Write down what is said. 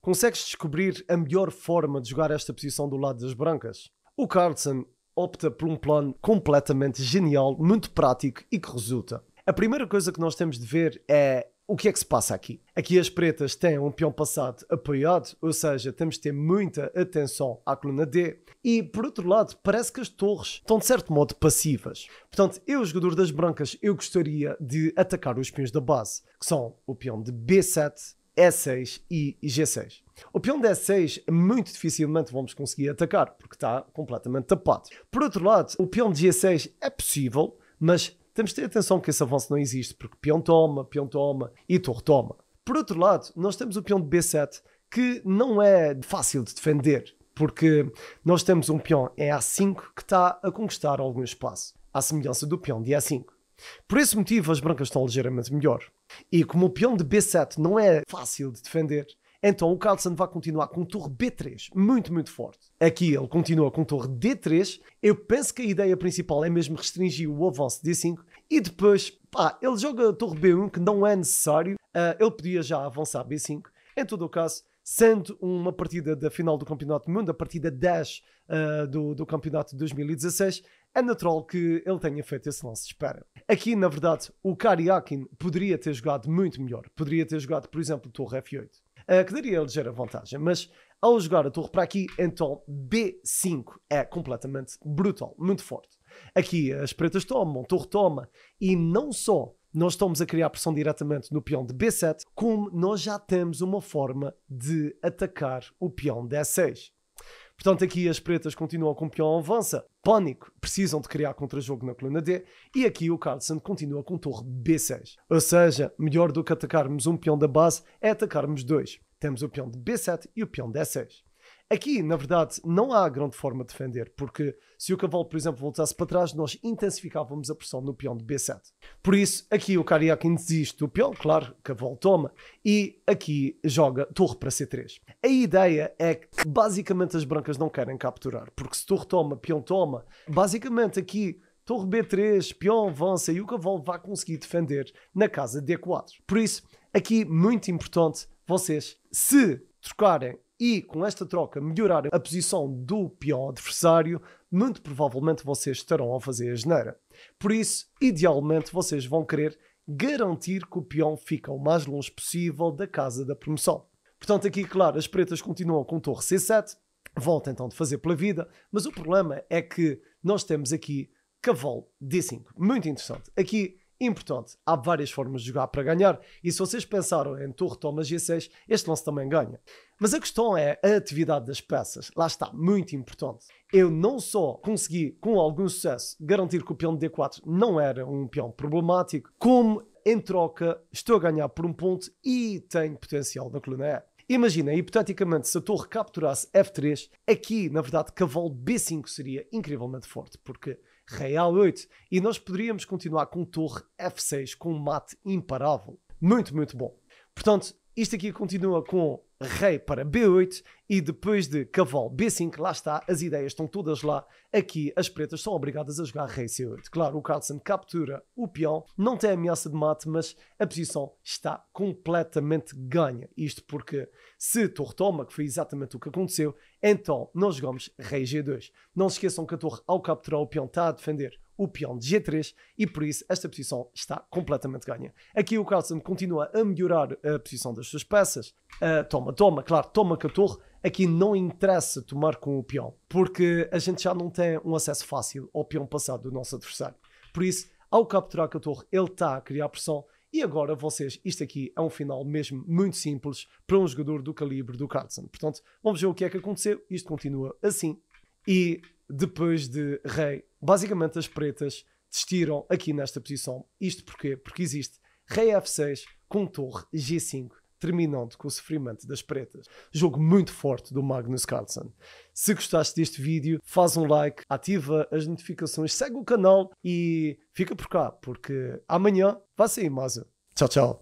Consegues descobrir a melhor forma de jogar esta posição do lado das brancas? O Carlsen opta por um plano completamente genial, muito prático e que resulta. A primeira coisa que nós temos de ver é o que é que se passa aqui. Aqui as pretas têm um peão passado apoiado, ou seja, temos de ter muita atenção à coluna D. E, por outro lado, parece que as torres estão, de certo modo, passivas. Portanto, eu, jogador das brancas, eu gostaria de atacar os peões da base, que são o peão de B7, E6 e G6. O peão de E6 muito dificilmente vamos conseguir atacar, porque está completamente tapado. Por outro lado, o peão de G6 é possível, mas temos de ter atenção que esse avanço não existe, porque peão toma e torre toma. Por outro lado, nós temos o peão de B7, que não é fácil de defender, porque nós temos um peão em A5 que está a conquistar algum espaço, à semelhança do peão de E5. Por esse motivo, as brancas estão ligeiramente melhor. E como o peão de B7 não é fácil de defender, então o Carlsen vai continuar com torre B3, muito forte. Aqui ele continua com torre D3. Eu penso que a ideia principal é mesmo restringir o avanço de D5 e depois, ele joga a torre B1 que não é necessário. Ele podia já avançar B5. Em todo o caso, sendo uma partida da final do Campeonato do Mundo, a partida 10 do Campeonato de 2016, é natural que ele tenha feito esse lance de espera. Aqui, na verdade, o Karyakin poderia ter jogado muito melhor. Poderia ter jogado, por exemplo, torre F8, que daria a ligeira vantagem. Mas, ao jogar a torre para aqui, então B5 é completamente brutal, muito forte. Aqui as pretas tomam, torre toma, e não só nós estamos a criar pressão diretamente no peão de B7, como nós já temos uma forma de atacar o peão de E6. Portanto, aqui as pretas continuam com o peão avança, pânico, precisam de criar contra-jogo na coluna D, e aqui o Carlsen continua com torre B6. Ou seja, melhor do que atacarmos um peão da base é atacarmos dois. Temos o peão de B7 e o peão de E6. Aqui, na verdade, não há grande forma de defender, porque se o cavalo, por exemplo, voltasse para trás, nós intensificávamos a pressão no peão de B7. Por isso, aqui o Karyakin desiste do peão, claro, cavalo toma, e aqui joga torre para C3. A ideia é que, basicamente, as brancas não querem capturar, porque se torre toma, peão toma, basicamente aqui torre B3, peão avança e o cavalo vai conseguir defender na casa D4. Por isso, aqui, muito importante, vocês, se trocarem e com esta troca melhorar a posição do peão adversário, muito provavelmente vocês estarão a fazer a geneira. Por isso, idealmente, vocês vão querer garantir que o peão fica o mais longe possível da casa da promoção. Portanto, aqui, claro, as pretas continuam com torre C7, vão tentando fazer pela vida, mas o problema é que nós temos aqui cavalo D5. Muito interessante. Aqui, importante, há várias formas de jogar para ganhar, e se vocês pensaram em torre toma G6, este lance também ganha. Mas a questão é a atividade das peças. Lá está, muito importante. Eu não só consegui, com algum sucesso, garantir que o peão de D4 não era um peão problemático, como, em troca, estou a ganhar por um ponto e tenho potencial na coluna E. Imagina, hipoteticamente, se a torre capturasse F3, aqui, na verdade, cavalo B5 seria incrivelmente forte, porque rei A8, e nós poderíamos continuar com torre F6 com um mate imparável. Muito bom. Portanto, isto aqui continua com rei para B8 e depois de cavalo B5, lá está, as ideias estão todas lá. Aqui as pretas são obrigadas a jogar rei C8. Claro, o Carlsen captura o peão, não tem ameaça de mate, mas a posição está completamente ganha. Isto porque se torre toma, que foi exatamente o que aconteceu, então nós jogamos rei G2. Não se esqueçam que a torre, ao capturar o peão, está a defender o peão de G3 e por isso esta posição está completamente ganha. Aqui o Carlsen continua a melhorar a posição das suas peças. Toma, claro, toma com a torre. Aqui não interessa tomar com o peão, porque a gente já não tem um acesso fácil ao peão passado do nosso adversário. Por isso, ao capturar com a torre, ele está a criar pressão. E agora vocês, isto aqui é um final mesmo muito simples para um jogador do calibre do Carlsen. Portanto, vamos ver o que é que aconteceu. Isto continua assim. E depois de rei, basicamente as pretas desistiram aqui nesta posição. Isto porquê? Porque existe rei F6 com torre G5, terminando com o sofrimento das pretas. Jogo muito forte do Magnus Carlsen. Se gostaste deste vídeo, faz um like, ativa as notificações, segue o canal e fica por cá, porque amanhã vai sair mais um. Tchau.